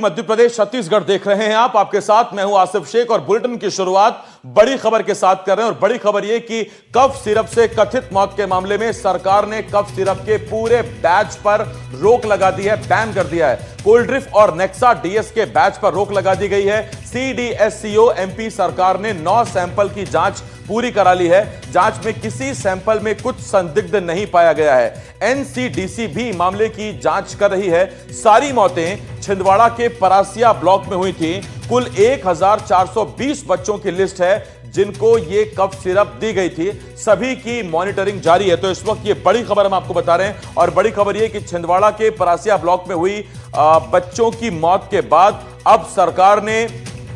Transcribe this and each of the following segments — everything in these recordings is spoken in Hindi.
मध्य प्रदेश छत्तीसगढ़ देख रहे हैं आप, आपके साथ मैं हूं आसिफ शेख और बुलेटिन की शुरुआत बड़ी खबर के साथ कर रहे हैं। और बड़ी खबर यह कि कफ सिरप से कथित मौत के मामले में सरकार ने कफ सिरप के पूरे बैच पर रोक लगा दी है, बैन कर दिया है। कोल्ड्रिफ्ट और नेक्सा डीएस के बैच पर रोक लगा दी गई है। सीडीएससीओ एमपी सरकार ने 9 सैंपल की जांच पूरी करा ली है। जांच में किसी सैंपल में कुछ संदिग्ध नहीं पाया गया है। एनसीडीसी भी मामले की जांच कर रही है। सारी मौतें छिंदवाड़ा के परासिया ब्लॉक में हुई थी। कुल 1420 बच्चों की लिस्ट है जिनको ये कफ सिरप दी गई थी। सभी की मॉनिटरिंग जारी है। तो इस वक्त ये बड़ी खबर हम आपको बता रहे हैं और बड़ी खबर ये कि छिंदवाड़ा के परासिया ब्लॉक में हुई बच्चों की मौत के बाद अब सरकार ने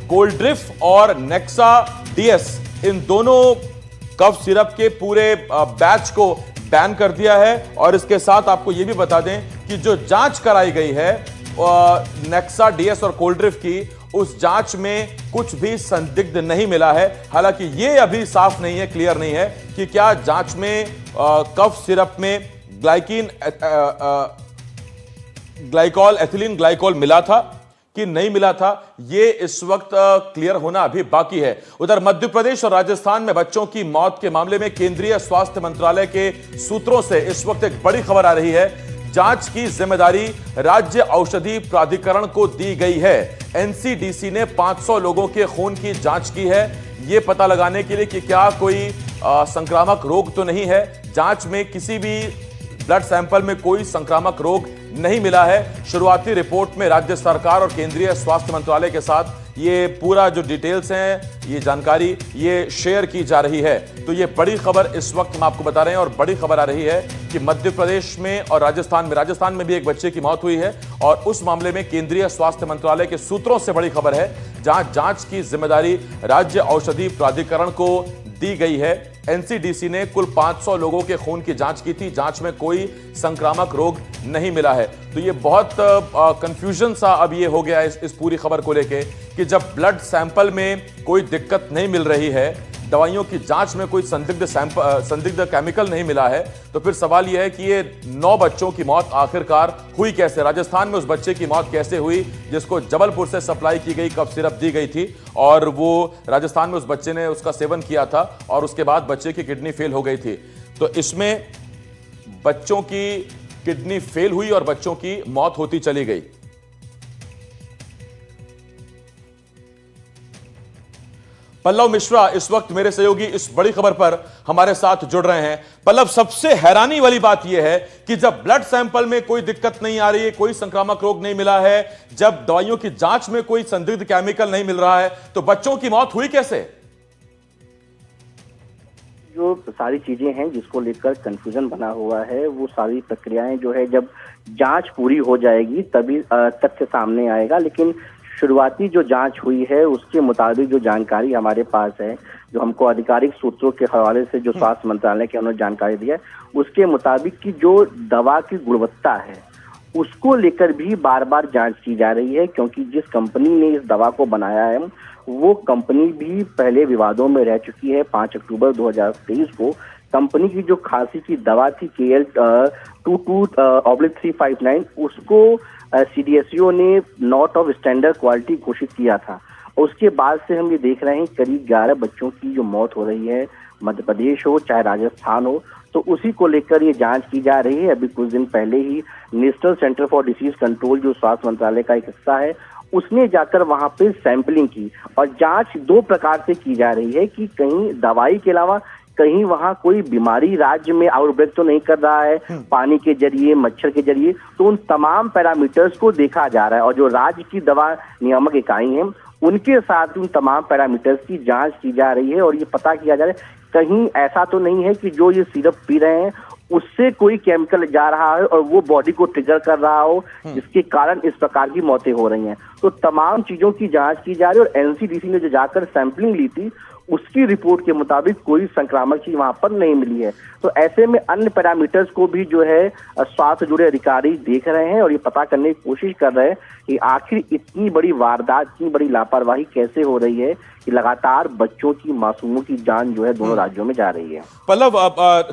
कोल्ड्रिफ्ट और नेक्सा डीएस इन दोनों कफ सिरप के पूरे बैच को बैन कर दिया है। और इसके साथ आपको यह भी बता दें कि जो जांच कराई गई है नेक्सा डीएस और कोल्ड्रिफ्ट की, उस जांच में कुछ भी संदिग्ध नहीं मिला है। हालांकि यह अभी साफ नहीं है, क्लियर नहीं है कि क्या जांच में कफ सिरप में ग्लाइकॉल एथिलीन ग्लाइकॉल मिला था कि नहीं मिला था, यह इस वक्त क्लियर होना अभी बाकी है। उधर मध्य प्रदेश और राजस्थान में बच्चों की मौत के मामले में केंद्रीय स्वास्थ्य मंत्रालय के सूत्रों से इस वक्त एक बड़ी खबर आ रही है। जांच की जिम्मेदारी राज्य औषधि प्राधिकरण को दी गई है। एनसीडीसी ने 500 लोगों के खून की जांच की है, यह पता लगाने के लिए कि क्या कोई संक्रामक रोग तो नहीं है। जांच में किसी भी ब्लड सैंपल में कोई संक्रामक रोग नहीं मिला है। शुरुआती रिपोर्ट में राज्य सरकार और केंद्रीय स्वास्थ्य मंत्रालय के साथ ये पूरा जो डिटेल्स हैं, ये जानकारी ये शेयर की जा रही है। तो ये बड़ी खबर इस वक्त हम आपको बता रहे हैं और बड़ी खबर आ रही है कि मध्य प्रदेश में और राजस्थान में भी एक बच्चे की मौत हुई है और उस मामले में केंद्रीय स्वास्थ्य मंत्रालय के सूत्रों से बड़ी खबर है, जहां जांच की जिम्मेदारी राज्य औषधि प्राधिकरण को दी गई है। एनसीडीसी ने कुल 500 लोगों के खून की जांच की थी। जांच में कोई संक्रामक रोग नहीं मिला है। तो ये बहुत कंफ्यूजन सा अब ये हो गया है इस पूरी खबर को लेके कि जब ब्लड सैंपल में कोई दिक्कत नहीं मिल रही है, दवाइयों की जांच में कोई संदिग्ध केमिकल नहीं मिला है, तो फिर सवाल यह है कि ये 9 बच्चों की मौत आखिरकार हुई कैसे। राजस्थान में उस बच्चे की मौत कैसे हुई जिसको जबलपुर से सप्लाई की गई कफ सिरप दी गई थी और वो राजस्थान में उस बच्चे ने उसका सेवन किया था और उसके बाद बच्चे की किडनी फेल हो गई थी। तो इसमें बच्चों की किडनी फेल हुई और बच्चों की मौत होती चली गई। पल्लव मिश्रा इस वक्त मेरे सहयोगी इस बड़ी खबर पर हमारे साथ जुड़ रहे हैं। पल्लव, सबसे हैरानी वाली बात यह है कि जब ब्लड सैंपल में कोई दिक्कत नहीं आ रही है, कोई संक्रामक रोग नहीं मिला है, जब दवाइयों की जांच में कोई संदिग्ध केमिकल नहीं मिल रहा है, तो बच्चों की मौत हुई कैसे? जो सारी चीजें हैं जिसको लेकर कंफ्यूजन बना हुआ है, वो सारी प्रक्रियाएं जो है जब जांच पूरी हो जाएगी तभी तथ्य सामने आएगा। लेकिन शुरुआती जो जांच हुई है उसके मुताबिक जो जानकारी हमारे पास है, जो हमको आधिकारिक सूत्रों के हवाले से जो स्वास्थ्य मंत्रालय के उन्होंने जानकारी दी है, उसके मुताबिक कि जो दवा की गुणवत्ता है उसको लेकर भी बार बार जांच की जा रही है, क्योंकि जिस कंपनी ने इस दवा को बनाया है वो कंपनी भी पहले विवादों में रह चुकी है। 5 अक्टूबर 2023 को कंपनी की जो खांसी की दवा थी KL-22/359 उसको सीडीएससीओ ने नॉट ऑफ स्टैंडर्ड क्वालिटी घोषित किया था। उसके बाद से हम ये देख रहे हैं करीब 11 बच्चों की जो मौत हो रही है, मध्य प्रदेश हो चाहे राजस्थान हो, तो उसी को लेकर ये जांच की जा रही है। अभी कुछ दिन पहले ही national centre for disease control जो स्वास्थ्य मंत्रालय का एक हिस्सा है, उसने जाकर वहां पे सैंपलिंग की और जांच 2 प्रकार से की जा रही है कि कहीं दवाई के अलावा कहीं वहां कोई बीमारी राज्य में आउटब्रेक तो नहीं कर रहा है, पानी के जरिए, मच्छर के जरिए, तो उन तमाम पैरामीटर्स को देखा जा रहा है। और जो राज्य की दवा नियामक इकाई है उनके साथ उन तमाम पैरामीटर्स की जांच की जा रही है और ये पता किया जा रहा है कहीं ऐसा तो नहीं है कि जो ये सिरप पी रहे हैं उससे कोई केमिकल जा रहा है और वो बॉडी को ट्रिगर कर रहा हो जिसके कारण इस प्रकार की मौतें हो रही हैं। तो तमाम चीजों की जांच की जा रही है और एनसीडीसी ने जो जाकर सैंपलिंग ली थी उसकी रिपोर्ट के मुताबिक कोई संक्रामक चीज वहां पर नहीं मिली है। तो ऐसे में अन्य पैरामीटर्स को भी जो है स्वास्थ्य जुड़े अधिकारी देख रहे हैं और ये पता करने की कोशिश कर रहे हैं कि आखिर इतनी बड़ी वारदात, इतनी बड़ी लापरवाही कैसे हो रही है कि लगातार बच्चों की, मासूमों की जान जो है दोनों राज्यों में जा रही है। पल्लव,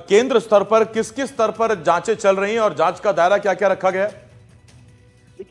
केंद्र स्तर पर किस किस स्तर पर जांचें चल रही हैं और जांच का दायरा क्या क्या रखा गया है?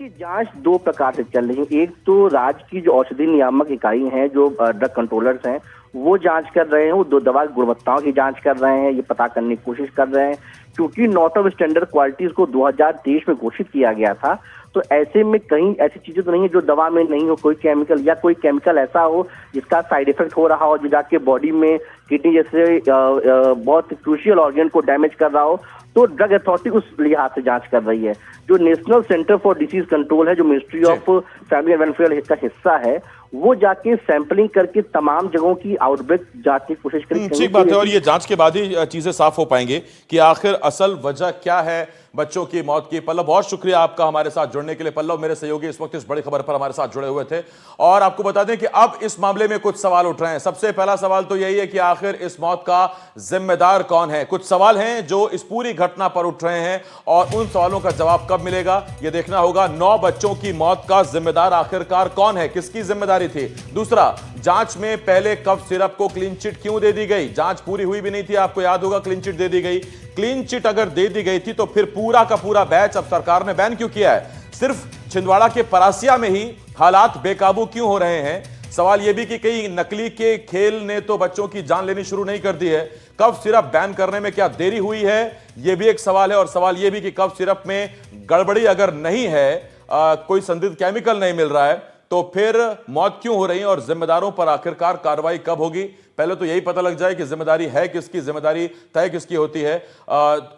देखिए, जांच दो प्रकार से चल रही है। एक तो राज्य की जो औषधि नियामक इकाई है, जो ड्रग कंट्रोलर्स हैं, वो जांच कर रहे हैं, वो दो दवा की गुणवत्ताओं की जांच कर रहे हैं, ये पता करने की कोशिश कर रहे हैं। क्योंकि नॉट ऑफ स्टैंडर्ड क्वालिटीज को 2023 में घोषित किया गया था, तो ऐसे में कहीं ऐसी चीजें तो नहीं है जो दवा में नहीं हो, कोई केमिकल या कोई केमिकल ऐसा हो जिसका साइड इफेक्ट हो रहा हो, जो जाके बॉडी में किडनी जैसे बहुत क्रूशियल ऑर्गन को डैमेज कर रहा हो। तो ड्रग अथॉरिटी उस लिहाज से जांच कर रही है। जो national centre for disease control है, जो ministry of family and welfare का हिस्सा है, वो जाके सैंपलिंग करके तमाम जगहों की आउटब्रेक जांचने की कोशिश करेगी। ठीक बात है, और ये जांच के बाद ही चीजें साफ हो पाएंगे कि आखिर असल वजह क्या है बच्चों की मौत की। पल्लव, बहुत शुक्रिया आपका हमारे साथ जुड़ने के लिए। पल्लव मेरे सहयोगी इस वक्त इस बड़ी खबर पर हमारे साथ जुड़े हुए थे, और आपको बता दें कि अब इस मामले में कुछ सवाल उठ रहे हैं। सबसे पहला सवाल तो यही है कि आखिर इस मौत का जिम्मेदार कौन है। कुछ सवाल हैं जो इस पूरी घटना पर उठ रहे हैं, और उन सवालों का जवाब कब मिलेगा यह देखना होगा। 9 बच्चों की मौत का जिम्मेदार आखिरकार कौन है, किसकी जिम्मेदारी थी। दूसरा, जांच में पहले कफ सिरप को क्लीन चिट क्यों दे दी गई। जांच पूरी हुई भी नहीं थी, आपको याद होगा, क्लीन चिट दे दी गई। क्लीन चिट अगर दे दी गई थी तो फिर पूरा का पूरा बैच अब सरकार ने बैन क्यों किया है। सिर्फ छिंदवाड़ा के परासिया में ही हालात बेकाबू क्यों हो रहे हैं। सवाल यह भी कि कई नकली के खेल ने तो बच्चों की जान लेनी शुरू नहीं कर दी है। कफ सिरप बैन करने में क्या देरी हुई है, यह भी एक सवाल है। और सवाल यह भी कि कफ सिरप में गड़बड़ी अगर नहीं है, कोई संदिग्ध केमिकल नहीं मिल रहा है, तो फिर मौत क्यों हो रही है, और जिम्मेदारों पर आखिरकार कार्रवाई कब होगी। पहले तो यही पता लग जाए कि जिम्मेदारी है किसकी, जिम्मेदारी तय किसकी होती है,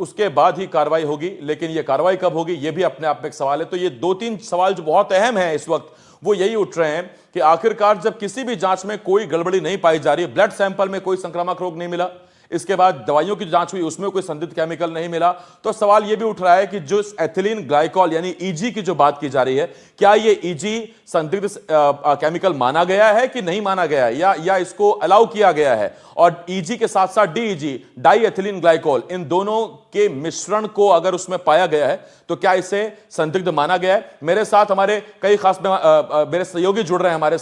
उसके बाद ही कार्रवाई होगी। लेकिन यह कार्रवाई कब होगी यह भी अपने आप में एक सवाल है। तो ये 2-3 सवाल जो बहुत अहम हैं इस वक्त, वो यही उठ रहे हैं कि आखिरकार जब किसी भी जांच में कोई गड़बड़ी नहीं पाई जा रही, ब्लड सैंपल में कोई संक्रामक रोग नहीं मिला, इसके बाद दवाइयों की जांच हुई उसमें कोई संदिग्ध केमिकल नहीं मिला, तो सवाल यह भी उठ रहा है कि जो एथिलीन ग्लाइकॉल यानी ईजी की जो बात की जा रही है, क्या ये ईजी संदिग्ध केमिकल माना गया है कि नहीं माना गया है, या इसको अलाउ किया गया है। और ईजी के साथ साथ डीईजी, डाई एथिलीन ग्लाइकॉल, इन दोनों के मिश्रण को अगर उसमें पाया गया है तो क्या इसे संदिग्ध माना गया है। मेरे साथ हमारे कई खास मेरे सहयोगी जुड़ रहे हैं हमारे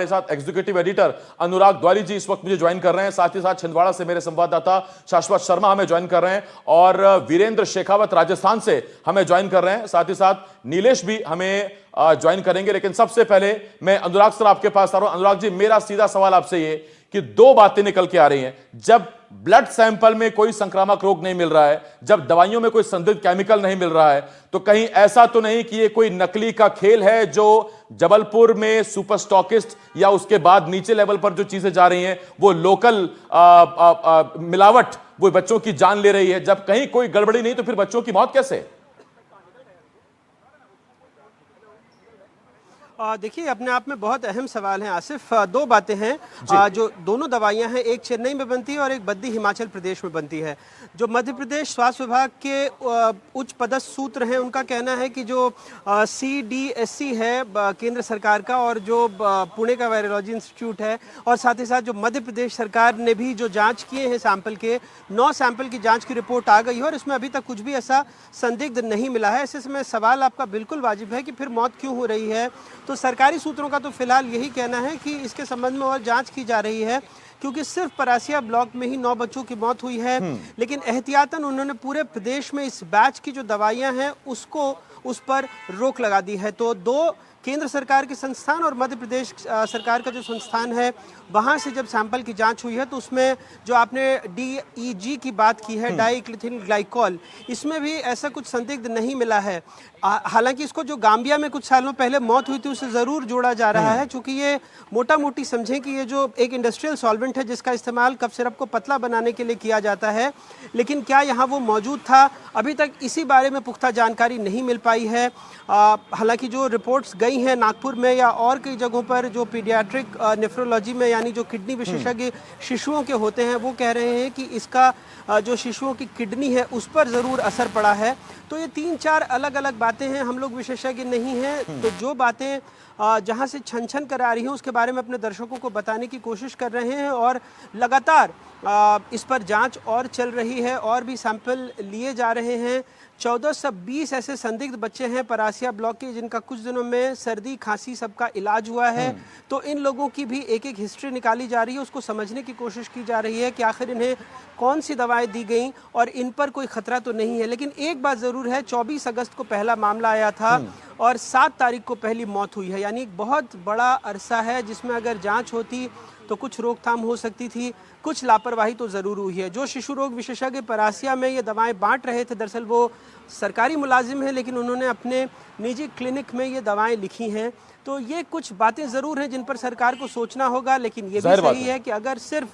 साथ एग्जीक्यूटिव एडिटर अनुराग द्वारी जी इस वक्त मुझे ज्वाइन कर रहे हैं, साथ ही साथ छिंदवाड़ा से मेरे संवाददाता शाश्वत शर्मा हमें ज्वाइन कर रहे हैं, और वीरेंद्र शेखावत राजस्थान से हमें ज्वाइन कर रहे हैं, साथ ही साथ नीलेश भी हमें ज्वाइन करेंगे। लेकिन सबसे पहले मैं अनुराग सर आपके पास आ रहा हूं। अनुराग जी, मेरा सीधा सवाल आपसे ये कि 2 बातें निकल के आ रही हैं। जब ब्लड सैंपल में कोई संक्रामक रोग नहीं मिल रहा है, जब दवाइयों में कोई संदिग्ध केमिकल नहीं मिल रहा है, तो कहीं ऐसा तो नहीं कि ये कोई नकली का खेल है जो जबलपुर में सुपर स्टॉकिस्ट या उसके बाद नीचे लेवल पर जो चीजें जा रही हैं वो लोकल मिलावट वो बच्चों की जान ले रही है। जब कहीं कोई गड़बड़ी नहीं तो फिर बच्चों की मौत कैसे। देखिए, अपने आप में बहुत अहम सवाल है आसिफ। 2 बातें हैं, जो दोनों दवाइयां हैं, एक चेन्नई में बनती है और एक बद्दी हिमाचल प्रदेश में बनती है। जो मध्य प्रदेश स्वास्थ्य विभाग के उच्च पदस्थ सूत्र हैं, उनका कहना है कि जो CDSC है केंद्र सरकार का, और जो पुणे का वायरोलॉजी इंस्टीट्यूट है, और साथ ही साथ जो मध्य प्रदेश सरकार ने भी जो जाँच किए हैं सैंपल के, 9 सैंपल की जाँच की रिपोर्ट आ गई है, और इसमें अभी तक कुछ भी ऐसा संदिग्ध नहीं मिला है। ऐसे में सवाल आपका बिल्कुल वाजिब है कि फिर मौत क्यों हो रही है। तो सरकारी सूत्रों का तो फिलहाल यही कहना है कि इसके संबंध में और जांच की जा रही है, क्योंकि सिर्फ परासिया ब्लॉक में ही 9 बच्चों की मौत हुई है। लेकिन एहतियातन उन्होंने पूरे प्रदेश में इस बैच की जो दवाइयां हैं उस पर रोक लगा दी है। तो 2 केंद्र सरकार के संस्थान और मध्य प्रदेश सरकार का जो संस्थान है, वहाँ से जब सैंपल की जांच हुई है तो उसमें जो आपने DEG की बात की है, डाई एथिलीन ग्लाइकॉल, इसमें भी ऐसा कुछ संदिग्ध नहीं मिला है। हालांकि इसको जो गाम्बिया में कुछ सालों पहले मौत हुई थी उससे ज़रूर जोड़ा जा रहा है, क्योंकि ये मोटा मोटी समझें कि ये जो एक इंडस्ट्रियल सॉल्वेंट है जिसका इस्तेमाल कफ सिरप को पतला बनाने के लिए किया जाता है, लेकिन क्या यहाँ वो मौजूद था, अभी तक इसी बारे में पुख्ता जानकारी नहीं मिल पाई है। हालांकि जो रिपोर्ट्स गई हैं नागपुर में या और कई जगहों पर, जो पीडियाट्रिक नेफ्रोलॉजी में यानी जो किडनी विशेषज्ञ शिशुओं के होते हैं, वो कह रहे हैं कि इसका जो शिशुओं की किडनी है उस पर ज़रूर असर पड़ा है। तो ये 3-4 अलग अलग बातें हैं, हम लोग विशेषज्ञ नहीं हैं, तो जो बातें जहां से छन छन कर आ रही हैं उसके बारे में अपने दर्शकों को बताने की कोशिश कर रहे हैं, और लगातार इस पर जांच और चल रही है, और भी सैंपल लिए जा रहे हैं। 1420 ऐसे संदिग्ध बच्चे हैं परासिया ब्लॉक के जिनका कुछ दिनों में सर्दी खांसी सबका इलाज हुआ है। तो इन लोगों की भी एक एक हिस्ट्री निकाली जा रही है, उसको समझने की कोशिश की जा रही है कि आखिर इन्हें कौन सी दवाएं दी गई और इन पर कोई खतरा तो नहीं है। लेकिन एक बात ज़रूर है, 24 अगस्त को पहला मामला आया था और 7 तारीख को पहली मौत हुई है। यानी एक बहुत बड़ा अरसा है जिसमें अगर जांच होती तो कुछ रोकथाम हो सकती थी, कुछ लापरवाही तो ज़रूर हुई है। जो शिशु रोग विशेषज्ञ परासिया में ये दवाएं बांट रहे थे, दरअसल वो सरकारी मुलाजिम हैं, लेकिन उन्होंने अपने निजी क्लिनिक में ये दवाएं लिखी हैं। तो ये कुछ बातें ज़रूर हैं जिन पर सरकार को सोचना होगा, लेकिन ये भी सही है कि अगर सिर्फ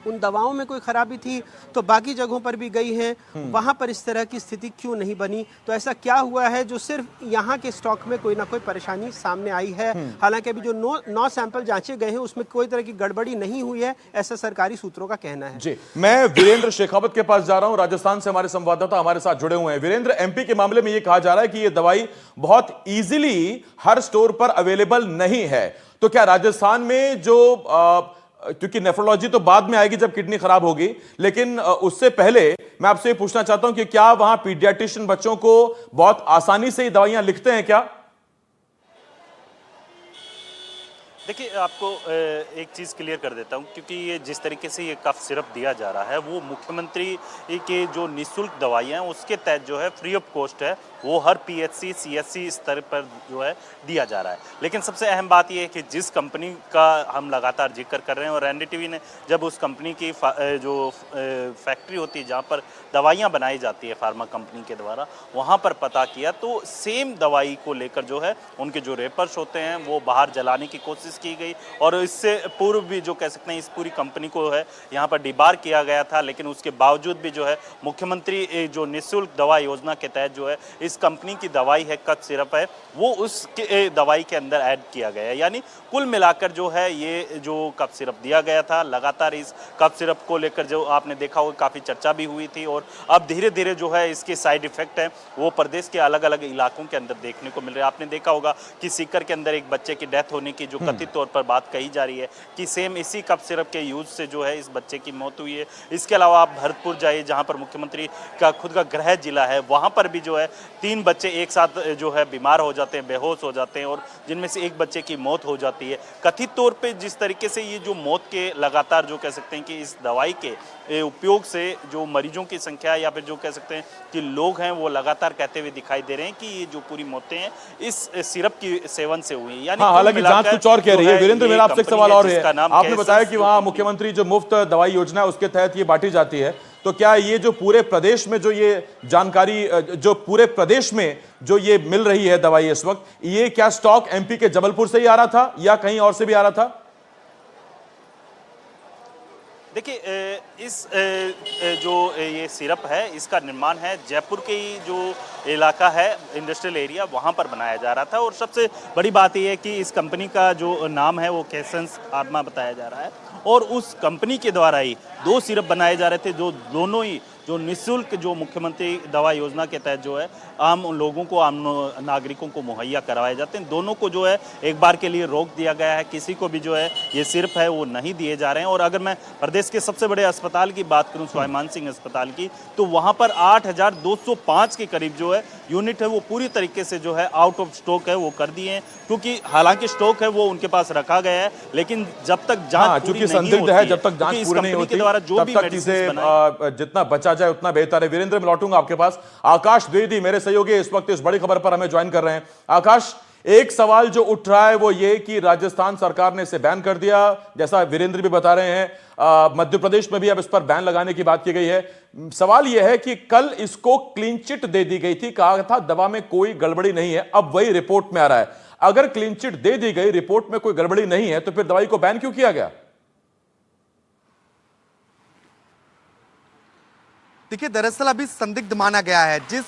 उन दवाओं में कोई खराबी थी तो बाकी जगहों पर भी गई हैं, वहां पर इस तरह की स्थिति क्यों नहीं बनी? तो ऐसा क्या हुआ है जो सिर्फ यहाँ के स्टॉक में कोई ना कोई परेशानी सामने आई है? हालांकि अभी जो 9 सैंपल जांचे गए हैं उसमें कोई तरह की गड़बड़ी नहीं हुई है, ऐसा सरकारी सूत्रों का कहना है। जी, मैं वीरेंद्र शेखावत के पास जा रहा हूं। राजस्थान से हमारे संवाददाता हमारे साथ जुड़े हुए हैं। वीरेंद्र, एमपी के मामले में यह कहा जा रहा है कि यह दवाई बहुत इजीली हर स्टोर पर अवेलेबल नहीं है, तो क्या राजस्थान में जो क्योंकि नेफ्रोलॉजी तो बाद में आएगी जब किडनी खराब होगी, लेकिन उससे पहले मैं आपसे ये पूछना चाहता हूं कि क्या वहां पीडियाट्रिशियन बच्चों को बहुत आसानी से ये दवाइयां लिखते हैं क्या? देखिए, आपको एक चीज़ क्लियर कर देता हूं, क्योंकि ये जिस तरीके से ये कफ सिरप दिया जा रहा है वो मुख्यमंत्री के जो निःशुल्क दवाइयां हैं उसके तहत जो है फ्री ऑफ कॉस्ट है, वो हर पीएचसी सीएचसी स्तर पर जो है दिया जा रहा है। लेकिन सबसे अहम बात यह है कि जिस कंपनी का हम लगातार जिक्र कर रहे हैं, और एनडीटीवी ने जब उस कंपनी की जो फैक्ट्री होती है जहाँ पर दवाइयाँ बनाई जाती है फार्मा कंपनी के द्वारा, वहाँ पर पता किया तो सेम दवाई को लेकर जो है उनके जो रेपर्स होते हैं वो बाहर जलाने की कोशिश की गई, और इससे पूर्व भी जो कह सकते हैं इस पूरी कंपनी को है यहाँ पर डिबार किया गया था। लेकिन उसके बावजूद भी जो है मुख्यमंत्री जो निःशुल्क दवा योजना के तहत जो है इस कंपनी की दवाई है, कफ सिरप है, वो उसके दवाई के अंदर ऐड किया गया है। यानी कुल मिलाकर जो है ये जो कफ सिरप दिया गया था, लगातार इस कफ सिरप को लेकर जो आपने देखा होगा काफ़ी चर्चा भी हुई थी, और अब धीरे धीरे जो है इसके साइड इफेक्ट है वो प्रदेश के अलग अलग इलाकों के अंदर देखने को मिल रहे हैं। आपने देखा होगा कि सीकर के अंदर एक बच्चे की डेथ होने की जो कथित तौर पर बात कही जा रही है कि सेम इसी कफ सिरप के यूज से जो है इस बच्चे की मौत हुई है। इसके अलावा आप भरतपुर जाइए जहां पर मुख्यमंत्री का खुद का गृह जिला है, वहां पर भी जो है 3 बच्चे एक साथ जो है बीमार हो जाते हैं, बेहोश हो जाते हैं, और जिनमें से एक बच्चे की मौत हो जाती है। कथित तौर पे जिस तरीके से ये जो मौत के लगातार जो कह सकते हैं कि इस दवाई के उपयोग से जो मरीजों की संख्या या फिर जो कह सकते हैं कि लोग हैं वो लगातार कहते हुए दिखाई दे रहे हैं कि ये जो पूरी मौतें हैं इस सिरप की सेवन से हुई है। यानी हालांकि जांच कुछ और कह रही है। वीरेंद्र, मेरा आपसे एक सवाल और है, आपने बताया कि वहां मुख्यमंत्री जो मुफ्त दवाई योजना है उसके तहत ये बांटी जाती है, तो क्या ये जो पूरे प्रदेश में जो ये जानकारी जो पूरे प्रदेश में जो ये मिल रही है दवाई इस वक्त, ये क्या स्टॉक एमपी के जबलपुर से ही आ रहा था या कहीं और से भी आ रहा था? देखिए, इस जो ये सिरप है इसका निर्माण है जयपुर के ही जो इलाका है इंडस्ट्रियल एरिया, वहाँ पर बनाया जा रहा था। और सबसे बड़ी बात यह है कि इस कंपनी का जो नाम है वो कैसेंस फार्मा बताया जा रहा है, और उस कंपनी के द्वारा ही 2 सिरप बनाए जा रहे थे, जो दोनों ही जो निःशुल्क जो मुख्यमंत्री दवा योजना के तहत जो है आम लोगों को, आम नागरिकों को मुहैया करवाए जाते हैं। दोनों को जो है एक बार के लिए रोक दिया गया है, किसी को भी जो है ये सिर्फ है वो नहीं दिए जा रहे हैं। और अगर मैं प्रदेश के सबसे बड़े अस्पताल की बात करूं, स्वाभिमान सिंह अस्पताल की, तो वहां पर 8205 के करीब जो है यूनिट है वो पूरी तरीके से जो है आउट ऑफ स्टॉक है वो कर दिए हैं, क्योंकि हालांकि स्टॉक है वो उनके पास रखा गया है, लेकिन जब तक जांच पूरी नहीं होती है, जब तक जांच पूरी नहीं होती, तब तक चीजें जितना बचा जाए उतना बेहतर है। वीरेंद्र, मैं लौटूंगा आपके पास। आकाश द्विवेदी मेरे सहयोगी इस वक्त इस बड़ी खबर पर हमें ज्वाइन कर रहे हैं। आकाश, एक सवाल जो उठ रहा है वो ये कि राजस्थान सरकार ने इसे बैन कर दिया, जैसा वीरेंद्र भी बता रहे हैं। मध्य प्रदेश में भी अब इस पर बैन लगाने की बात की गई है। सवाल यह है कि कल इसको क्लीन चिट दे दी गई थी, कहा था दवा में कोई गड़बड़ी नहीं है, अब वही रिपोर्ट में आ रहा है। अगर क्लीन चिट दे दी गई, रिपोर्ट में कोई गड़बड़ी नहीं है, तो फिर दवाई को बैन क्यों किया गया? देखिए, दरअसल अभी संदिग्ध माना गया है जिस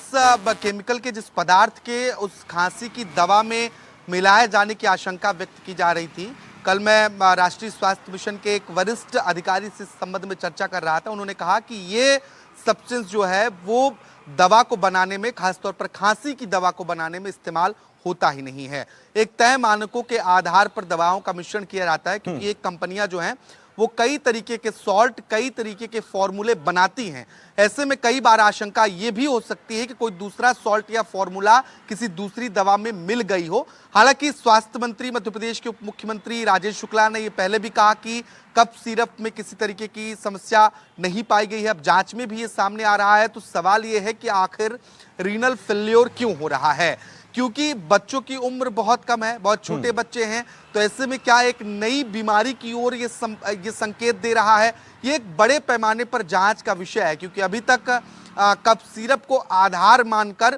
केमिकल के, जिस पदार्थ के उस खांसी की दवा में मिलाए जाने की आशंका व्यक्त की जा रही थी। कल मैं राष्ट्रीय स्वास्थ्य मिशन के एक वरिष्ठ अधिकारी से इस संबंध में चर्चा कर रहा था। उन्होंने कहा कि ये सब्सटेंस जो है वो दवा को बनाने में, खासतौर पर खांसी की दवा को बनाने में इस्तेमाल होता ही नहीं है। एक तय मानकों के आधार पर दवाओं का मिश्रण किया जाता है, क्योंकि एक कंपनियां जो हैं वो कई तरीके के सॉल्ट, कई तरीके के फॉर्मूले बनाती हैं। ऐसे में कई बार आशंका ये भी हो सकती है कि कोई दूसरा सॉल्ट या फॉर्मूला किसी दूसरी दवा में मिल गई हो। हालांकि स्वास्थ्य मंत्री, मध्य प्रदेश के उप मुख्यमंत्री राजेश शुक्ला ने ये पहले भी कहा कि कफ सिरप में किसी तरीके की समस्या नहीं पाई गई है। अब जांच में भी ये सामने आ रहा है, तो सवाल ये है कि आखिर रीनल फेल्योर क्यों हो रहा है? क्योंकि बच्चों की उम्र बहुत कम है, बहुत छोटे बच्चे हैं, तो ऐसे में क्या एक नई बीमारी की ओर ये संकेत दे रहा है। ये एक बड़े पैमाने पर जांच का विषय है, क्योंकि अभी तक कफ सिरप को आधार मानकर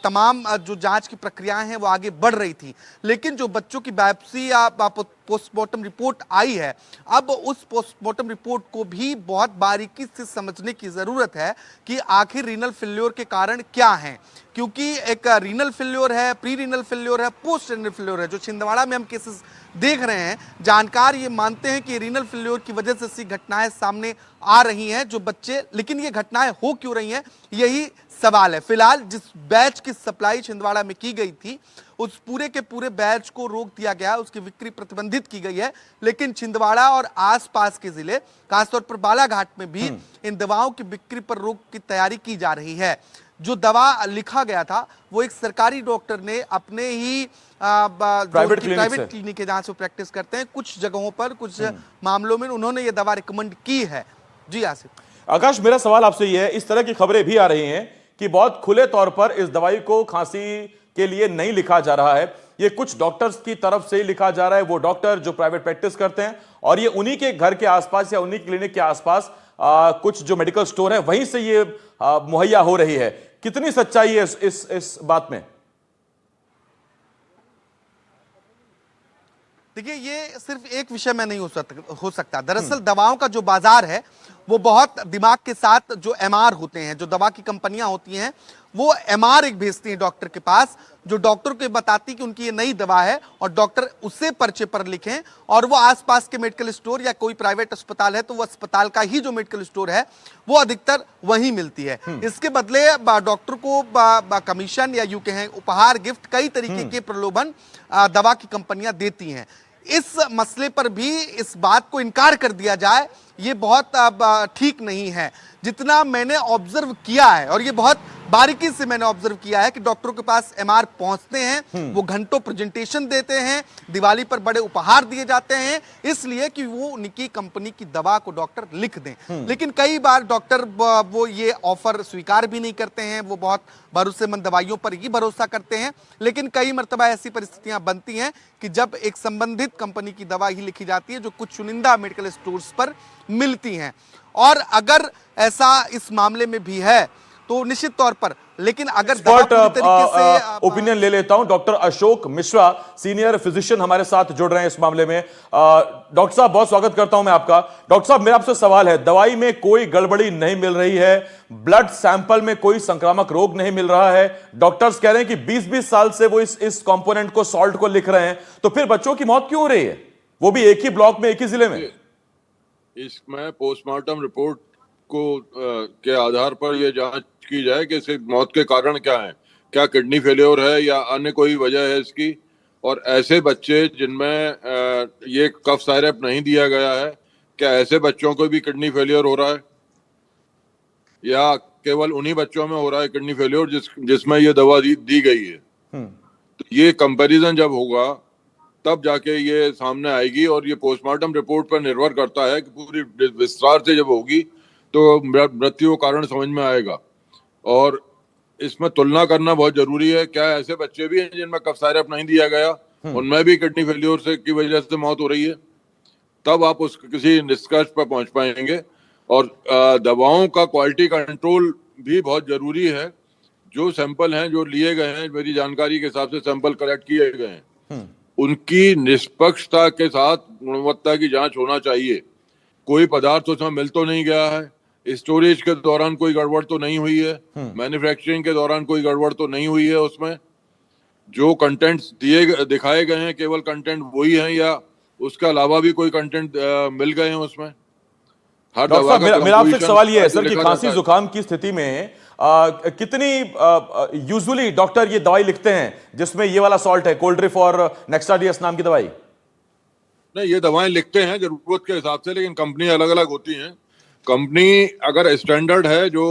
तमाम जो जांच की प्रक्रियाएं हैं वो आगे बढ़ रही थी, लेकिन जो बच्चों की बायोप्सी पोस्टमार्टम रिपोर्ट आई है, अब उस पोस्टमार्टम रिपोर्ट को भी बहुत बारीकी से समझने की जरूरत है कि आखिर रीनल फेल्योर के कारण क्या हैं, क्योंकि एक रीनल फेल्योर है, प्री रीनल फेल्योर है, पोस्ट रीनल फेल्योर है। जो छिंदवाड़ा में हम केसेस देख रहे हैं, जानकार ये मानते हैं कि रीनल फेल्योर की वजह से ऐसी घटनाएं सामने आ रही हैं जो बच्चे, लेकिन ये घटनाएं हो क्यों रही हैं, यही सवाल है। फिलहाल जिस बैच की सप्लाई छिंदवाड़ा में की गई थी, उस पूरे के पूरे बैच को रोक दिया गया, उसकी बिक्री प्रतिबंधित की गई है, लेकिन छिंदवाड़ा और आसपास के जिले, खासतौर पर बालाघाट में भी इन दवाओं की बिक्री पर रोक की तैयारी की जा रही है। जो दवा लिखा गया था वो एक सरकारी डॉक्टर ने अपने ही प्राइवेट क्लिनिक के जहां से प्रैक्टिस करते हैं, कुछ जगहों पर, कुछ मामलों में उन्होंने ये दवा रिकमेंड की है। जी आसिफ। आकाश, मेरा सवाल आपसे यह है, इस तरह की खबरें भी आ रही हैं कि बहुत खुले तौर पर इस दवाई को खांसी के लिए नहीं लिखा जा रहा है, ये कुछ डॉक्टर्स की तरफ से ही लिखा जा रहा है, वो डॉक्टर जो प्राइवेट प्रैक्टिस करते हैं, और ये उन्हीं के घर के आसपास या उन्हीं क्लिनिक के आसपास कुछ जो मेडिकल स्टोर है वहीं से ये मुहैया हो रही है। कितनी सच्चाई है इस बात में? देखिए, ये सिर्फ एक विषय में नहीं हो सकता। दरअसल दवाओं का जो बाजार है वो बहुत दिमाग के साथ, जो एमआर होते हैं, जो दवा की कंपनियां होती हैं, वो एमआर एक भेजती हैं डॉक्टर के पास, जो डॉक्टर को बताती कि उनकी ये नई दवा है, और डॉक्टर उसे पर्चे पर लिखें, और वो आसपास के मेडिकल स्टोर या कोई प्राइवेट अस्पताल है तो वो अस्पताल का ही जो मेडिकल स्टोर है वो अधिकतर वहीं मिलती है। इसके बदले डॉक्टर को कमीशन या यूं कहें उपहार, गिफ्ट, कई तरीके के प्रलोभन दवा की कंपनियां देती हैं। इस मसले पर भी इस बात को इनकार कर दिया जाए, ये बहुत ठीक नहीं है। जितना मैंने ऑब्जर्व किया है, और ये बहुत बारीकी से मैंने ऑब्जर्व किया है, कि डॉक्टरों के पास एमआर पहुंचते हैं, वो घंटों प्रेजेंटेशन देते हैं, दिवाली पर बड़े उपहार दिए जाते हैं, इसलिए कि वो उनकी कंपनी की दवा को डॉक्टर लिख दें। लेकिन कई बार डॉक्टर वो ये ऑफर स्वीकार भी नहीं करते हैं, वो बहुत भरोसेमंद दवाइयों पर ही भरोसा करते हैं। लेकिन कई मर्तबा ऐसी परिस्थितियां बनती हैं कि जब एक संबंधित कंपनी की दवा ही लिखी जाती है, जो कुछ चुनिंदा मेडिकल स्टोर्स पर मिलती हैं। और अगर ऐसा इस मामले में भी है तो निश्चित तौर पर, लेकिन अगर ओपिनियन ले लेता हूं। Doctor Ashok Mishra, senior physician, हमारे साथ जुड़ रहे हैं इस मामले में। डॉक्टर साहब, बहुत स्वागत करता हूं मैं आपका। डॉक्टर साहब, मेरा आपसे सवाल है, दवाई में कोई गड़बड़ी नहीं मिल रही है, ब्लड सैंपल में कोई संक्रामक रोग नहीं मिल रहा है, डॉक्टर्स कह रहे हैं कि 20-20 साल से वो इस कंपोनेंट को, सॉल्ट को लिख रहे हैं, तो फिर बच्चों की मौत क्यों हो रही है, वो भी एक ही ब्लॉक में, एक ही जिले में? इसमें पोस्टमार्टम रिपोर्ट को के आधार पर यह जांच की जाए कि इसकी मौत के कारण क्या है, क्या किडनी फेलियर है या अन्य कोई वजह है इसकी। और ऐसे बच्चे जिनमें ये कफ सिरप नहीं दिया गया है, क्या ऐसे बच्चों को भी किडनी फेलियर हो रहा है, या केवल उन्हीं बच्चों में हो रहा है किडनी फेलियर जिसमें ये दवा दी गई है? तो ये कंपैरिजन जब होगा तब जाके ये सामने आएगी, और ये पोस्टमार्टम रिपोर्ट पर निर्भर करता है कि पूरी विस्तार से जब होगी तो मृत्यु कारण समझ में आएगा। और इसमें तुलना करना बहुत जरूरी है। क्या ऐसे बच्चे भी हैं जिनमें कफ सिरप नहीं दिया गया, उनमें भी किडनी फेलियर से की वजह से मौत हो रही है? तब आप उस किसी निष्कर्ष पर पहुंच पाएंगे। और दवाओं का क्वालिटी कंट्रोल भी बहुत जरूरी है। जो सैंपल हैं, जो लिए गए हैं, मेरी जानकारी के हिसाब से सैंपल कलेक्ट किए गए हैं, उनकी निष्पक्षता के साथ गुणवत्ता की जांच होना चाहिए। कोई पदार्थ उसमें मिल तो नहीं गया है, स्टोरेज के दौरान कोई गड़बड़ तो नहीं हुई है, मैन्युफैक्चरिंग के दौरान कोई गड़बड़ तो नहीं हुई है, उसमें जो कंटेंट्स दिखाए गए हैं केवल कंटेंट वही हैं, या उसके अलावा भी कोई कंटेंट मिल गए हैं उसमें? हर दवा का मेरा आपसे सवाल ये है सर कि खांसी जुकाम की स्थिति में कितनी यूजुअली डॉक्टर ये दवाई लिखते हैं जिसमें ये वाला सॉल्ट है, कोल्ड्रिफ और नेक्स्टाडियस नाम की दवाई? नहीं, ये दवाएं लिखते हैं जरूरत के हिसाब से, लेकिन कंपनी अलग अलग होती हैं। कंपनी अगर स्टैंडर्ड है जो,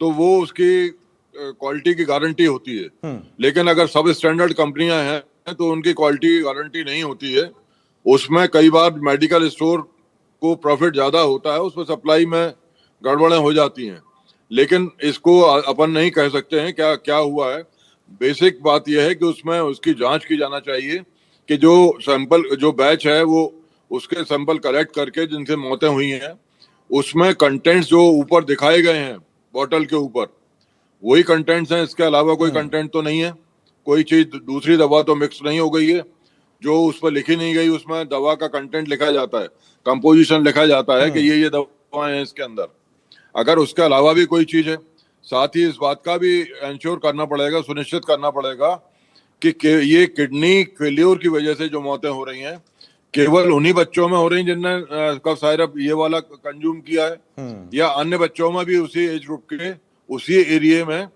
तो वो उसकी क्वालिटी की गारंटी होती है। लेकिन अगर सब स्टैंडर्ड कंपनियां हैं तो उनकी क्वालिटी की गारंटी नहीं होती है। उसमें कई बार मेडिकल स्टोर को प्रॉफिट ज्यादा होता है, उसमें सप्लाई में गड़बड़ें हो जाती हैं। लेकिन इसको अपन नहीं कह सकते हैं क्या क्या हुआ है। बेसिक बात यह है कि उसमें उसकी जांच की जाना चाहिए कि जो सैंपल, जो बैच है, वो उसके सैंपल कलेक्ट करके जिनसे मौतें हुई हैं उसमें कंटेंट्स जो ऊपर दिखाए गए हैं बॉटल के ऊपर, वही कंटेंट्स हैं। इसके अलावा कोई कंटेंट तो नहीं है, कोई चीज दूसरी दवा तो मिक्स नहीं हो गई है। जो उस पर लिखी नहीं गई उसमें दवा का कंटेंट लिखा जाता है, कंपोजिशन लिखा जाता है कि ये दवाएं हैं इसके अंदर। अगर उसके अलावा भी कोई चीज है, साथ ही इस बात का भी इंश्योर करना पड़ेगा, सुनिश्चित करना पड़ेगा कि ये किडनी फेल्योर की वजह से जो मौतें हो रही हैं केवल उन्हीं बच्चों में हो रही जिनने कफ सिरप ये वाला कंज्यूम किया है, या अन्य बच्चों में भी उसी एज ग्रुप के उसी एरिया में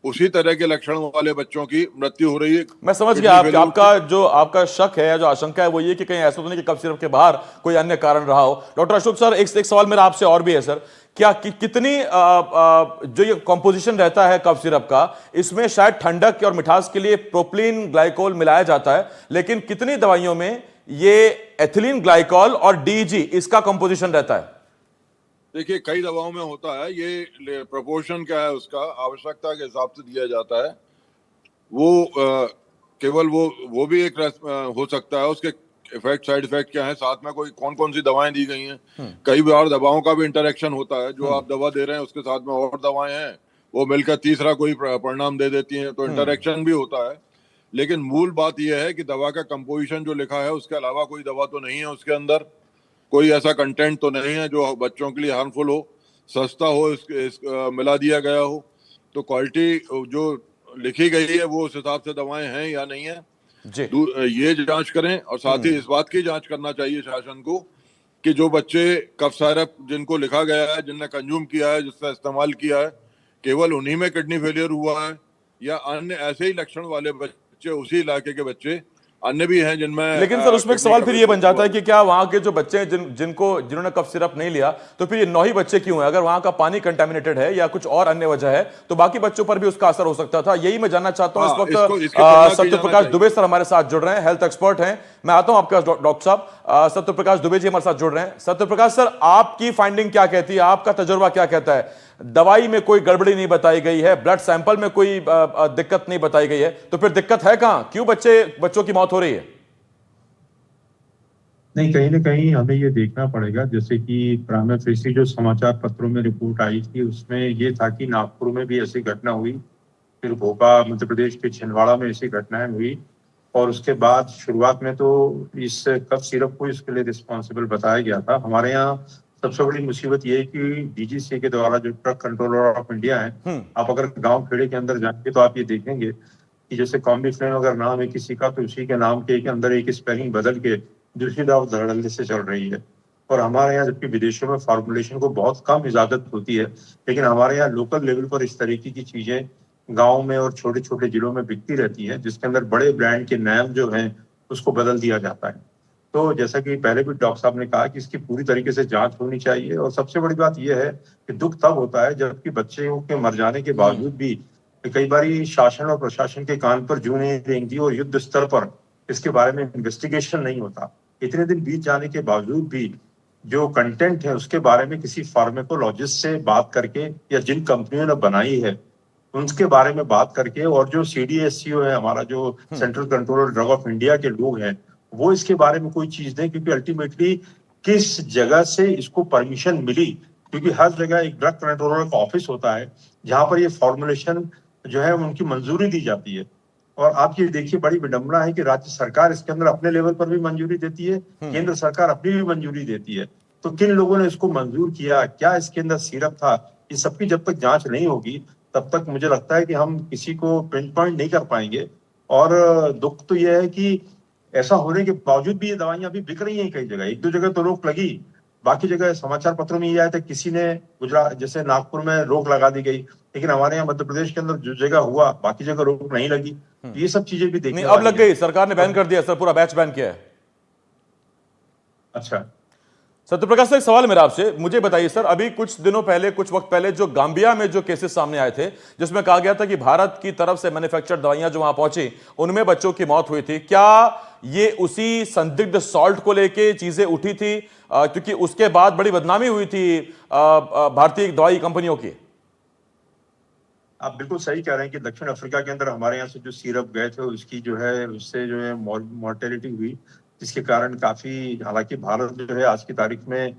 उसी तरह के लक्षण वाले बच्चों की मृत्यु हो रही है। मैं समझ गया आपका शक है या जो आशंका है वो ये कि कहीं ऐसा तो नहीं कि कफ सिरप के बाहर कोई अन्य कारण रहा हो। डॉक्टर अशोक सर, एक सवाल मेरा आपसे और भी है सर, क्या कितनी जो ये कॉम्पोजिशन रहता है कफ सिरप का, इसमें शायद ठंडक और मिठास के लिए प्रोपिलीन ग्लाइकोल मिलाया जाता है, लेकिन कितनी दवाइयों में ये एथिलीन ग्लाइकोल और डीजी इसका कंपोजिशन रहता है? देखिए, कई दवाओं में होता है, ये प्रोपोर्शन क्या है उसका आवश्यकता के हिसाब से दिया जाता है। वो केवल वो भी एक हो सकता है, उसके इफेक्ट, साइड इफेक्ट क्या है, साथ में कोई कौन कौन सी दवाएं दी गई हैं। कई बार दवाओं का भी इंटरेक्शन होता है, जो आप दवा दे रहे हैं उसके साथ में और दवाएं हैं, वो मिलकर तीसरा कोई परिणाम दे देती हैं, तो इंटरेक्शन भी होता है। लेकिन मूल बात यह है कि दवा का कंपोजिशन जो लिखा है उसके अलावा कोई दवा तो नहीं है उसके अंदर, कोई ऐसा कंटेंट तो नहीं है जो बच्चों के लिए हार्मफुल हो, सस्ता हो, मिला दिया गया हो। तो क्वालिटी जो लिखी गई है वो उस हिसाब से दवाएं हैं या नहीं है, जी। ये जांच करें। और साथ ही इस बात की जांच करना चाहिए शासन को कि जो बच्चे कफ सिरप जिनको लिखा गया है, जिनने कंज्यूम किया है, जिसका इस्तेमाल किया है, केवल उन्हीं में किडनी फेलियर हुआ है या अन्य ऐसे ही लक्षण वाले बच्चे, उसी इलाके के बच्चे अन्य भी हैं जिनमें। लेकिन सर उसमें एक सवाल फिर ये बन जाता है कि क्या वहां के जो बच्चे हैं जिन्होंने कफ सिरप नहीं लिया, तो फिर ये 9 ही बच्चे क्यों हैं? अगर वहां का पानी कंटामिनेटेड है या कुछ और अन्य वजह है तो बाकी बच्चों पर भी उसका असर हो सकता था। यही मैं जानना चाहता हूं। इस वक्त सत्य प्रकाश दुबे सर हमारे साथ जुड़ रहे हैं, हेल्थ एक्सपर्ट हैं। मैं आता हूं आपके पास डॉक्टर साहब। सत्य प्रकाश दुबे जी हमारे साथ जुड़ रहे हैं। सत्य प्रकाश सर, आपकी फाइंडिंग क्या कहती है, आपका तजुर्बा क्या कहता है? दवाई में कोई गड़बड़ी नहीं बताई गई है, ब्लड सैंपल में कोई दिक्कत नहीं बताई गई है, तो फिर दिक्कत है कहां? क्यों बच्चों की मौत हो रही है? नहीं, कहीं ना कहीं हमें ये देखना पड़ेगा, जैसे कि प्राइमा फेसी जो समाचार पत्रों में रिपोर्ट आई थी उसमें ये था कि नागपुर में भी ऐसी घटना हुई, फिर भोपाल मध्य प्रदेश के छिंदवाड़ा में ऐसी घटनाएं हुई, और उसके बाद शुरुआत में तो इस कफ सिरप को इसके लिए रिस्पॉन्सिबल बताया गया था। हमारे यहाँ सबसे बड़ी मुसीबत ये है कि डीजीसीए के द्वारा जो ट्रक कंट्रोलर ऑफ इंडिया है, आप अगर गाँव खेड़े के अंदर जाएंगे तो आप ये देखेंगे कि जैसे कॉम्बिफ्लेम अगर नाम है किसी का तो उसी के नाम के अंदर एक स्पेलिंग बदल के दूसरी दवा धड़ल्ले से चल रही है। और हमारे यहाँ जबकि विदेशों में फॉर्मुलेशन को बहुत कम इजाजत होती है, लेकिन हमारे यहाँ लोकल लेवल पर इस तरीके की चीजें गांव में और छोटे छोटे जिलों में बिकती रहती है, जिसके अंदर बड़े ब्रांड के नाम जो हैं उसको बदल दिया जाता है। तो जैसा कि पहले भी डॉक्टर साहब ने कहा कि इसकी पूरी तरीके से जांच होनी चाहिए। और सबसे बड़ी बात यह है कि दुख तब होता है जबकि बच्चों के मर जाने के बावजूद भी कई बार शासन और प्रशासन के कान पर जूं नहीं रेंगती और युद्ध स्तर पर इसके बारे में इन्वेस्टिगेशन नहीं होता। इतने दिन बीत जाने के बावजूद भी जो कंटेंट है उसके बारे में किसी फार्माकोलॉजिस्ट से बात करके या जिन कंपनियों ने बनाई है उनके बारे में बात करके, और जो CDSCO है हमारा, जो central controller drug of India के लोग हैं, वो इसके बारे में कोई चीज दें। क्योंकि अल्टीमेटली किस जगह से इसको परमिशन मिली, क्योंकि हर जगह एक ड्रग कंट्रोलर का ऑफिस होता है जहां पर ये फॉर्मुलेशन जो है उनकी मंजूरी दी जाती है। और आप ये देखिए, बड़ी विडंबना है कि राज्य सरकार इसके अंदर अपने लेवल पर भी मंजूरी देती है, केंद्र सरकार अपनी भी मंजूरी देती है। तो किन लोगों ने इसको मंजूर किया, क्या इसके अंदर सिरप था, इस सबकी जब तक जांच नहीं होगी तब तक मुझे लगता है कि हम किसी को पिन पॉइंट नहीं कर पाएंगे। और दुख तो यह है कि ऐसा होने के बावजूद भी ये दवाइयां अभी बिक रही हैं कई जगह। एक दो जगह तो रोक लगी, बाकी जगह समाचार पत्रों में ये आया था किसी ने गुजरात जैसे नागपुर में रोक लगा दी गई, लेकिन हमारे यहाँ मध्य प्रदेश के अंदर जो जगह हुआ बाकी जगह रोक नहीं लगी। ये सब चीजें भी देखने अब लग गई, सरकार ने बैन कर दिया सर, पूरा बैच बैन किया है। अच्छा सत्यप्रकाश सर, एक सवाल मेरा आपसे, मुझे बताइए सर, अभी कुछ वक्त पहले जो गांबिया में जो केसेस सामने आए थे जिसमें कहा गया था कि भारत की तरफ से मैन्युफैक्चर्ड दवाइयां जो वहां पहुंची उनमें बच्चों की मौत हुई थी, क्या ये उसी संदिग्ध सॉल्ट को लेके चीजें उठी थी? क्योंकि उसके बाद बड़ी बदनामी हुई थी भारतीय दवाई कंपनियों की। आप बिल्कुल सही कह रहे हैं कि दक्षिण अफ्रीका के अंदर हमारे यहाँ से जो सिरप गए थे उसकी जो है उससे जो है मॉर्टेलिटी हुई, जिसके कारण काफी, हालांकि भारत जो है आज की तारीख में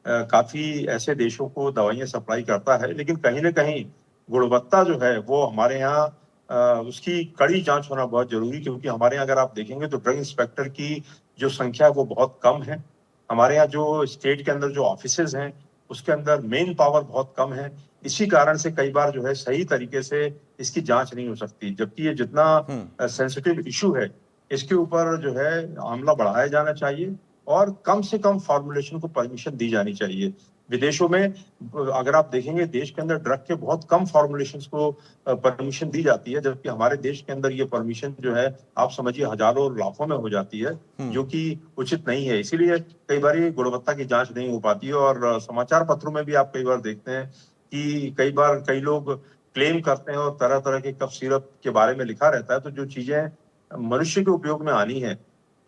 काफी ऐसे देशों को दवाइयां सप्लाई करता है, लेकिन कहीं ना कहीं गुणवत्ता जो है वो हमारे यहाँ उसकी कड़ी जांच होना बहुत जरूरी, क्योंकि हमारे यहाँ अगर आप देखेंगे तो ड्रग इंस्पेक्टर की जो संख्या है वो बहुत कम है। हमारे यहाँ जो स्टेट के अंदर जो ऑफिसेज हैं उसके अंदर मेन पावर बहुत कम है। इसी कारण से कई बार जो है सही तरीके से इसकी जांच नहीं हो सकती, जबकि ये जितना सेंसिटिव इशू है इसके ऊपर जो है आंवला बढ़ाया जाना चाहिए और कम से कम फॉर्मुलेशन को परमिशन दी जानी चाहिए। विदेशों में अगर आप देखेंगे देश के अंदर ड्रग के बहुत कम फॉर्मुलेशंस को परमिशन दी जाती है, जबकि हमारे देश के अंदर ये परमिशन जो है आप समझिए हजारों और लाखों में हो जाती है, जो कि उचित नहीं है। इसीलिए कई बार ये गुणवत्ता की जांच नहीं हो पाती है और समाचार पत्रों में भी आप कई बार देखते हैं कि कई बार कई लोग क्लेम करते हैं और तरह तरह के कफ सिरप के बारे में लिखा रहता है। तो जो चीजें मनुष्य के उपयोग में आनी है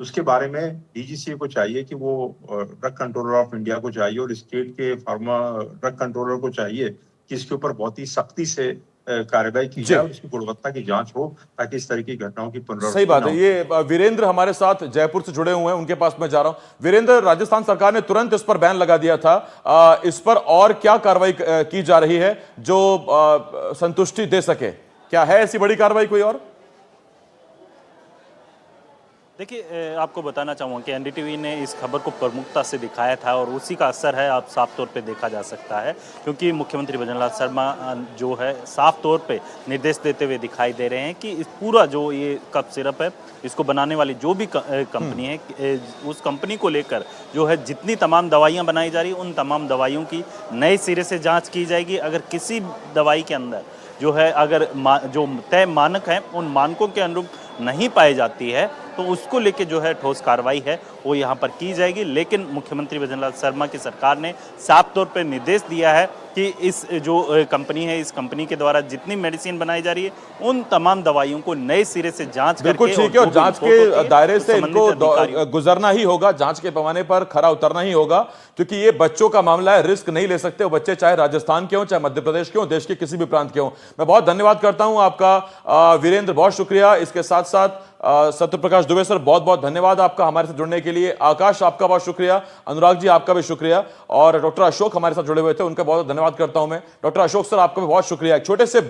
उसके बारे में डीजीसीए को चाहिए कि वो ड्रग कंट्रोलर ऑफ इंडिया को चाहिए और स्टेट के फार्मा ड्रग कंट्रोलर को चाहिए कि इसके ऊपर बहुत ही सख्ती से कार्रवाई की जाए और इसकी गुणवत्ता की जांच हो, ताकि इस तरह की घटनाओं की पुनरावृत्ति सही बात ना है। हो। ये वीरेंद्र हमारे साथ जयपुर से जुड़े हुए हैं, उनके पास मैं जा रहा हूं। वीरेंद्र, राजस्थान सरकार ने तुरंत इस पर बैन लगा दिया था, इस पर और क्या कार्रवाई की जा रही है जो संतुष्टि दे सके? क्या है ऐसी बड़ी कार्रवाई कोई और? देखिए, आपको बताना चाहूँगा कि एनडीटीवी ने इस खबर को प्रमुखता से दिखाया था और उसी का असर है, आप साफ तौर पे देखा जा सकता है, क्योंकि मुख्यमंत्री भजनलाल शर्मा जो है साफ तौर पे निर्देश देते हुए दिखाई दे रहे हैं कि इस पूरा जो ये कफ सिरप है, इसको बनाने वाली जो भी कंपनी है, उस कंपनी को लेकर जो है जितनी तमाम दवाइयाँ बनाई जा रही हैं उन तमाम दवाइयों की नए सिरे से जाँच की जाएगी। अगर किसी दवाई के अंदर जो है अगर जो तय मानक हैं उन मानकों के अनुरूप नहीं पाई जाती है तो उसको लेके जो है ठोस कार्रवाई है वो यहाँ पर की जाएगी। लेकिन मुख्यमंत्री भजनलाल शर्मा की सरकार ने साफ तौर पर निर्देश दिया है कि इस जो कंपनी है, इस कंपनी के द्वारा जितनी मेडिसिन बनाई जा रही है उन तमाम दवाइयों को नए सिरे से जांच बिल्कुल करके ठीक है, और जांच के दायरे से इनको अधिकारियों गुजरना ही होगा, जांच के पैमाने पर खरा उतरना ही होगा, क्योंकि ये बच्चों का मामला है, रिस्क नहीं ले सकते वो बच्चे, चाहे राजस्थान के हों, चाहे मध्य प्रदेश के हों, देश के किसी भी प्रांत के हों। मैं बहुत धन्यवाद करता हूं आपका वीरेंद्र, बहुत शुक्रिया। इसके साथ साथ सत्यप्रकाश दुबे सर, बहुत बहुत धन्यवाद आपका हमारे साथ जुड़ने के लिए। आकाश, आपका बहुत शुक्रिया। अनुराग जी, आपका भी शुक्रिया। और डॉक्टर अशोक हमारे साथ जुड़े हुए थे, उनका बहुत धन्यवाद करता हूं मैं। डॉक्टर अशोक सर, आपका भी बहुत शुक्रिया। एक छोटे से